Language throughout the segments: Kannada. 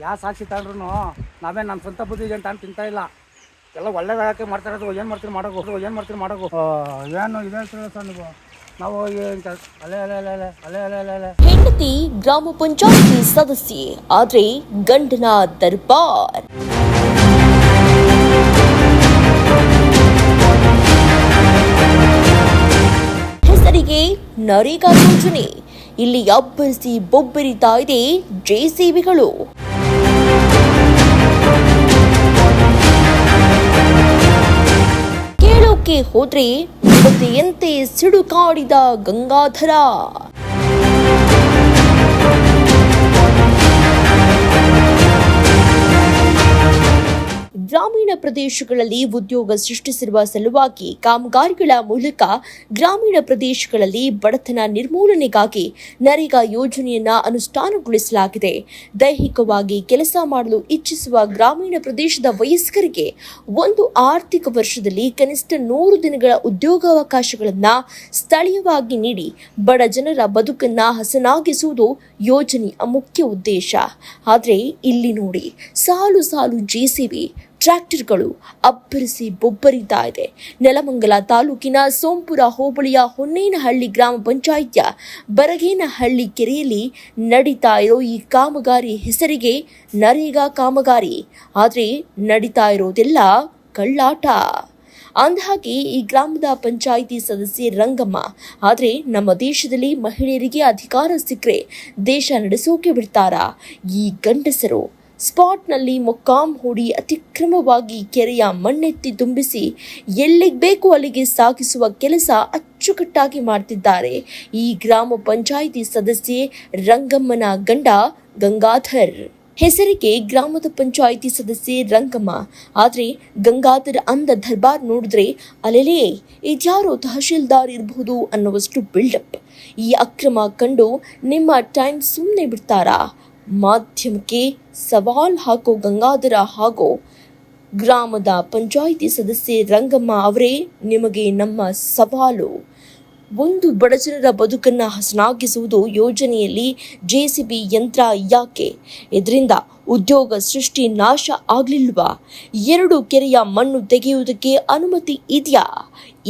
ಯಾವ ಸಾಕ್ಷಿ ತಗೊಂಡ್ರು ನಾವೇ ನಮ್ಮ ಸ್ವಂತ ಬುದ್ಧಿಗೆ ಅಂತ ತಿಂತಾ ಇಲ್ಲ. ಎಲ್ಲ ಒಳ್ಳೇದಾಗಕ್ಕೆ ಮಾಡ್ತಾ ಇರೋದು. ಏನು ಮಾಡ್ತೀರಿ ಮಾಡೋದು, ಏನು ಮಾಡ್ತೀರಿ ಮಾಡೋದು. ಏನು ಇದೆ ಸರ್ ನೀವು. ನಾವು ಅಲೆ ಅಲೆ ಅಲೆ ಅಲೆ ಅಲೆ ಅಲೆ ಅಲೆ ಅಲೆ ಹೆಂಡತಿ ಗ್ರಾಮ ಪಂಚಾಯಿತಿ ಸದಸ್ಯೆ ಆದ್ರೆ ಗಂಡನ ದರ್ಬಾರ್. ಹೆಸರಿಗೆ ನರೇಗಾ ಯೋಜನೆ, ಇಲ್ಲಿ ಅಬ್ಬರಿಸಿ ಬೊಬ್ಬರಿತಾ ಇದೆ ಜೆಸಿಬಿಗಳು. ಕೇಳೋಕೆ ಹೋದ್ರೆ ಯುವತಿಯಂತೆ ಸಿಡುಕಾಡಿದ ಗಂಗಾಧರ. ಗ್ರಾಮೀಣ ಪ್ರದೇಶಗಳಲ್ಲಿ ಉದ್ಯೋಗ ಸೃಷ್ಟಿಸಿರುವ ಸಲುವಾಗಿ ಕಾಮಗಾರಿಗಳ ಮೂಲಕ ಗ್ರಾಮೀಣ ಪ್ರದೇಶಗಳಲ್ಲಿ ಬಡತನ ನಿರ್ಮೂಲನೆಗಾಗಿ ನರೇಗಾ ಯೋಜನೆಯನ್ನ ಅನುಷ್ಠಾನಗೊಳಿಸಲಾಗಿದೆ. ದೈಹಿಕವಾಗಿ ಕೆಲಸ ಮಾಡಲು ಇಚ್ಛಿಸುವ ಗ್ರಾಮೀಣ ಪ್ರದೇಶದ ವಯಸ್ಕರಿಗೆ ಒಂದು ಆರ್ಥಿಕ ವರ್ಷದಲ್ಲಿ ಕನಿಷ್ಠ 100 ದಿನಗಳ ಉದ್ಯೋಗಾವಕಾಶಗಳನ್ನು ಸ್ಥಳೀಯವಾಗಿ ನೀಡಿ ಬಡ ಜನರ ಬದುಕನ್ನ ಹಸನಾಗಿಸುವುದು ಯೋಜನೆಯ ಮುಖ್ಯ ಉದ್ದೇಶ. ಆದರೆ ಇಲ್ಲಿ ನೋಡಿ, ಸಾಲು ಸಾಲು ಜೆಸಿಬಿ ಟ್ರ್ಯಾಕ್ಟರ್ಗಳು ಅಬ್ಬರಿಸಿ ಬೊಬ್ಬರಿತಾ ಇದೆ. ನೆಲಮಂಗಲ ತಾಲೂಕಿನ ಸೋಂಪುರ ಹೋಬಳಿಯ ಹೊನ್ನೇನಹಳ್ಳಿ ಗ್ರಾಮ ಪಂಚಾಯಿತಿಯ ಬರಗೇನಹಳ್ಳಿ ಕೆರೆಯಲ್ಲಿ ನಡೀತಾ ಇರೋ ಈ ಕಾಮಗಾರಿ ಹೆಸರಿಗೆ ನರೇಗಾ ಕಾಮಗಾರಿ. ಆದರೆ ನಡೀತಾ ಇರೋದೆಲ್ಲ ಕಳ್ಳಾಟ. ಅಂದಹಾಗೆ ಈ ಗ್ರಾಮದ ಪಂಚಾಯಿತಿ ಸದಸ್ಯೆ ರಂಗಮ್ಮ. ಆದರೆ ನಮ್ಮ ದೇಶದಲ್ಲಿ ಮಹಿಳೆಯರಿಗೆ ಅಧಿಕಾರ ಸಿಕ್ಕರೆ ದೇಶ ನಡೆಸೋಕೆ ಬಿಡ್ತಾರಾ? ಈ ಗಂಡಸರು ಸ್ಪಾಟ್ನಲ್ಲಿ ಮೊಕ್ಕಾಂ ಹೂಡಿ ಅತಿಕ್ರಮವಾಗಿ ಕೆರೆಯ ಮಣ್ಣೆತ್ತಿ ತುಂಬಿಸಿ ಎಲ್ಲಿಗೆ ಬೇಕು ಅಲ್ಲಿಗೆ ಸಾಗಿಸುವ ಕೆಲಸ ಅಚ್ಚುಕಟ್ಟಾಗಿ ಮಾಡ್ತಿದ್ದಾರೆ ಈ ಗ್ರಾಮ ಪಂಚಾಯಿತಿ ಸದಸ್ಯೆ ರಂಗಮ್ಮನ ಗಂಡ ಗಂಗಾಧರ್. ಹೆಸರಿಗೆ ಗ್ರಾಮದ ಪಂಚಾಯಿತಿ ಸದಸ್ಯೆ ರಂಗಮ್ಮ, ಆದರೆ ಗಂಗಾಧರ್ ಅಂದ ದರ್ಬಾರ್ ನೋಡಿದ್ರೆ ಅಲೆಲೇ ಇದ್ಯಾರೋ ತಹಶೀಲ್ದಾರ್ ಇರಬಹುದು ಅನ್ನುವಷ್ಟು ಬಿಲ್ಡಪ್. ಈ ಅಕ್ರಮ ಕಂಡು ನಿಮ್ಮ ಟೈಮ್ ಸುಮ್ಮನೆ ಬಿಡ್ತಾರಾ? ಮಾಧ್ಯಮಕ್ಕೆ ಸವಾಲ್ ಹಾಕೋ ಗಂಗಾಧರ ಹಾಗೂ ಗ್ರಾಮದ ಪಂಚಾಯಿತಿ ಸದಸ್ಯೆ ರಂಗಮ್ಮ ಅವರೇ, ನಿಮಗೆ ನಮ್ಮ ಸವಾಲು. ಒಂದು ಬಡಜನರ ಬದುಕನ್ನ ಹಸನಾಗಿಸುವುದು ಯೋಜನೆಯಲ್ಲಿ ಜೆಸಿಬಿ ಯಂತ್ರ ಯಾಕೆ? ಇದರಿಂದ ಉದ್ಯೋಗ ಸೃಷ್ಟಿ ನಾಶ ಆಗ್ಲಿಲ್ವಾ? 2 ಕೆರೆಯ ಮಣ್ಣು ತೆಗೆಯುವುದಕ್ಕೆ ಅನುಮತಿ ಇದೆಯಾ?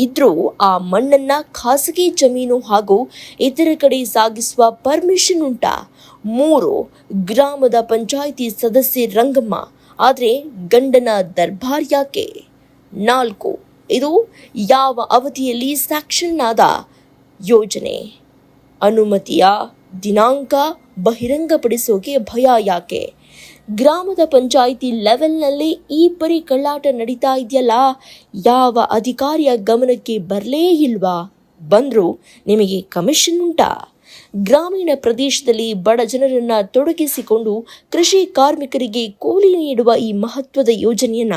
ಇದ್ರೂ ಆ ಮಣ್ಣನ್ನ ಖಾಸಗಿ ಜಮೀನು ಹಾಗೂ ಇತರ ಕಡೆ ಸಾಗಿಸುವ ಪರ್ಮಿಷನ್ ಉಂಟಾ? 3 ಗ್ರಾಮದ ಪಂಚಾಯಿತಿ ಸದಸ್ಯೆ ರಂಗಮ್ಮ, ಆದರೆ ಗಂಡನ ದರ್ಬಾರ್ ಯಾಕೆ? 4 ಇದು ಯಾವ ಅವಧಿಯಲ್ಲಿ ಸ್ಯಾಕ್ಷನ್ ಆದ ಯೋಜನೆ? ಅನುಮತಿಯ ದಿನಾಂಕ ಬಹಿರಂಗಪಡಿಸೋಕೆ ಭಯ ಯಾಕೆ? ಗ್ರಾಮದ ಪಂಚಾಯಿತಿ ಲೆವೆಲ್ನಲ್ಲಿ ಈ ಪರಿ ಕಳ್ಳಾಟ ನಡೀತಾ ಇದೆಯಲ್ಲ, ಯಾವ ಅಧಿಕಾರಿಯ ಗಮನಕ್ಕೆ ಬರಲೇ ಇಲ್ವಾ? ಬಂದರೂ ನಿಮಗೆ ಕಮಿಷನ್ ಉಂಟಾ? ಗ್ರಾಮೀಣ ಪ್ರದೇಶದಲ್ಲಿ ಬಡ ಜನರನ್ನ ತೊಡಗಿಸಿಕೊಂಡು ಕೃಷಿ ಕಾರ್ಮಿಕರಿಗೆ ಕೂಲಿ ನೀಡುವ ಈ ಮಹತ್ವದ ಯೋಜನೆಯನ್ನ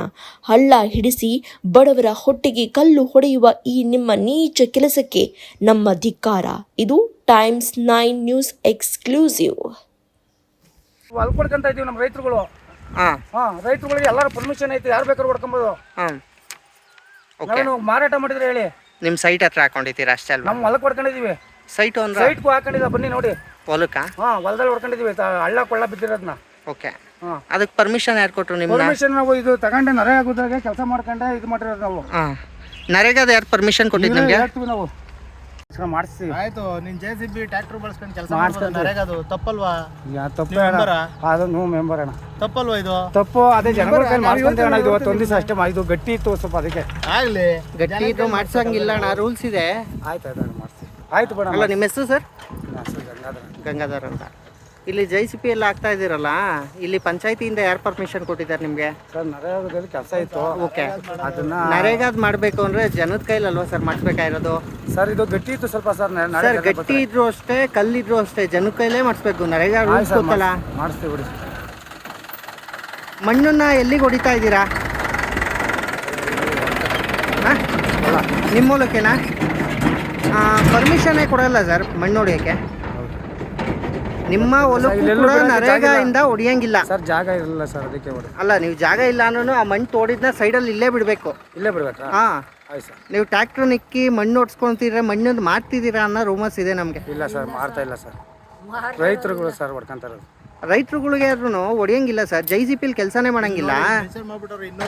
ಹಳ್ಳ ಹಿಡಿಸಿ ಬಡವರ ಹೊಟ್ಟೆಗೆ ಕಲ್ಲು ಹೊಡೆಯುವ ಈ ನಿಮ್ಮ ನೀಚ ಕೆಲಸಕ್ಕೆ ನಮ್ಮ ಧಿಕ್ಕಾರ. ಇದು ಟೈಮ್ಸ್ 9 ನ್ಯೂಸ್ ಎಕ್ಸ್ಕ್ಲೂಸಿವ್. ಹೊಲ್ ಕೊಡ್ಕೊಂತ ಇದೀವಿ ನಮ್ಮ ರೈತರುಗಳು. ರೈತರುಗಳಿಗೆ ಎಲ್ಲರೂ ಪರ್ಮಿಷನ್ ಐತೆ, ಯಾರು ಬೇಕಾದ್ರೂ ಹೊಡ್ಕೊಬೋದು. ನಾವು ಮಾರಾಟ ಮಾಡಿದ್ರೆ ಹೇಳಿ, ನಿಮ್ಮ ಸೈಟ್ ಹತ್ರ ಹಾಕೊಂಡಿದ್ದೀರಾ ಅಷ್ಟೇ ಅಲ್ವಾ? ನಮ್ಮ ಹೊಲಕ್ಕೆ ಹೊಡ್ಕೊಂಡಿದೀವಿ. ಸೈಟ್ಗೂ ಹಾಕೊಂಡಿದ್ದ ಬನ್ನಿ ನೋಡಿ. ಹೊಲಕ್ಕ ಹೊಲದಲ್ಲಿ ಹೊಡ್ಕೊಂಡಿದೀವಿ, ಹಳ್ಳ ಕೊಳ್ಳ ಬಿದ್ದಿರೋದನ್ನ. ಓಕೆ, ಅದಕ್ಕೆ ಪರ್ಮಿಷನ್ ಯಾರು ಕೊಟ್ಟರು ನಿಮ್ಗೆ? ಪರ್ಮಿಷನ್ ನಾವು ಇದು ತಗೊಂಡೆ ನರೇಗಾದಾಗ ಕೆಲಸ ಮಾಡ್ಕೊಂಡೆ ಇದು ಮಾಡಿರೋದು ನಾವು. ನರೇಗಾದ ಯಾರು ಪರ್ಮಿಷನ್ ಕೊಟ್ಟಿದ್ದು ನಿಮಗೆ? ಹೇಳ್ತೀವಿ ನಾವು, ಮಾಡಿಸ್ತೀವಿ. ಆಯ್ತು, ನೀನ್ ಜೆಸಿಬಿ ಟ್ರ್ಯಾಕ್ಟರ್ ಬಳಸ್ಕೊಂಡು ಕೆಲಸ ಮಾಡ್ಕೊಂಡು ನರೇಗಾದು ತಪ್ಪಲ್ವಾ? ತಪ್ಪು ಅದು ನೀವು ಮೆಂಬರ್ ಅಣ್ಣ, ತಪ್ಪಲ್ವಾ ಇದು? ತಪ್ಪು. ಅದೇ ಜನಗಳ ಕೈ ಮಾಡ್ಕೊಂತೇವೆ ಅಣ್ಣ. ಇದು 1 ದಿವಸ ಅಷ್ಟೇ, ಇದು ಗಟ್ಟಿ ಇತ್ತು ಸ್ವಲ್ಪ, ಅದಕ್ಕೆ ಆಗ್ಲಿ. ಗಟ್ಟಿ ಇದು ಮಾಡ್ಸಂಗಿಲ್ಲ ಅಣ್ಣ, ರೂಲ್ಸ್ ಇದೆ. ಆಯ್ತು ಮಾಡಿಸ್ತೀವಿ. ಆಯ್ತು ಬೇಡ. ಅಲ್ಲ, ನಿಮ್ಮ ಹೆಸರು ಸರ್? ಗಂಗಾಧರ್. ಗಂಗಾಧರ್ ಅಂತ. ಇಲ್ಲಿ ಜೆಸಿಬಿ ಎಲ್ಲ ಆಗ್ತಾ ಇದ್ದೀರಲ್ಲ, ಇಲ್ಲಿ ಪಂಚಾಯತಿಯಿಂದ ಯಾರು ಪರ್ಮಿಷನ್ ಕೊಟ್ಟಿದ್ದಾರೆ ನಿಮಗೆ? ಸರ್ ನರೇಗಾದಲ್ಲಿ ಕೆಲಸ ಇತ್ತು. ಓಕೆ, ಅದನ್ನ ನರೇಗಾದ್ ಮಾಡಬೇಕು ಅಂದ್ರೆ ಜನದ ಕೈಲಲ್ವಾ ಸರ್ ಮಾಡಿಸ್ಬೇಕಾಗಿರೋದು? ಸರ್ ಇದು ಗಟ್ಟಿ ಇತ್ತು ಸ್ವಲ್ಪ ಸರ್. ಸರ್ ಗಟ್ಟಿ ಇದ್ರು ಅಷ್ಟೇ, ಕಲ್ಲಿದ್ರು ಅಷ್ಟೇ, ಜನದ ಕೈಲೇ ಮಾಡಿಸ್ಬೇಕು. ನರೇಗಾ ರೂಲ್ಸ್ ಗೊತ್ತಲ್ಲ? ಮಾಡಿಸ್ತೀವಿ ಬಿಡಿ. ಮಣ್ಣನ್ನ ಎಲ್ಲಿಗೆ ಹೊಡಿತಾ ಇದ್ದೀರಾ? ನಿಮ್ಮ ಮೂಲಕೇನಾ? ಪರ್ಮಿಷನ್ನೇ ಕೊಡಲ್ಲ ಸರ್ ಮಣ್ಣು ಹೊಡಿಯೋಕ್ಕೆ. ನಿಮ್ಮ ಹೊಲಕ್ಕೂ ಕೂಡ ನರೇಗಾಯಿಂದ ಹೊಡಿಯಂಗಿಲ್ಲ ಸರ್. ಜಾಗ ಇರಲಿಲ್ಲ ಸರ್, ಅದಕ್ಕೆ ಹೊಡಿ. ಅಲ್ಲ, ನೀವು ಜಾಗ ಇಲ್ಲ ಅಂದ್ರೂ ಆ ಮಣ್ಣು ತೋಡಿದ್ನ ಸೈಡಲ್ಲಿ ಇಲ್ಲೇ ಬಿಡಬೇಕು. ಇಲ್ಲೇ ಬಿಡ್ಬೇಕಾ? ಹಾಂ, ಆಯ್ತು ಸರ್. ನೀವು ಟ್ರ್ಯಾಕ್ಟರ್ ನಿಕ್ಕಿ ಮಣ್ಣು ಹೊಡ್ಸ್ಕೊಂತೀರ, ಮಣ್ಣನ್ನು ಮಾಡ್ತಿದ್ದೀರಾ ಅನ್ನೋ ರೂಮರ್ಸ್ ಇದೆ ನಮಗೆ. ಇಲ್ಲ ಸರ್, ಮಾಡ್ತಾ ಇಲ್ಲ ಸರ್. ರೈತರುಗಳು ಸರ್ ಹೊಡ್ಕೊಂತ ಇರೋದು. ರೈತರುಗಳಿಗೆ ಹೊಡಿಯಂಗಿಲ್ಲ ಸರ್, JCP ಕೆಲಸನೇ ಮಾಡಂಗಿಲ್ಲ. ಮೆನ್ಷನ್ ಮಾಡ್ಬಿಟ್ಟವ್ರೆ ಇನ್ನೂ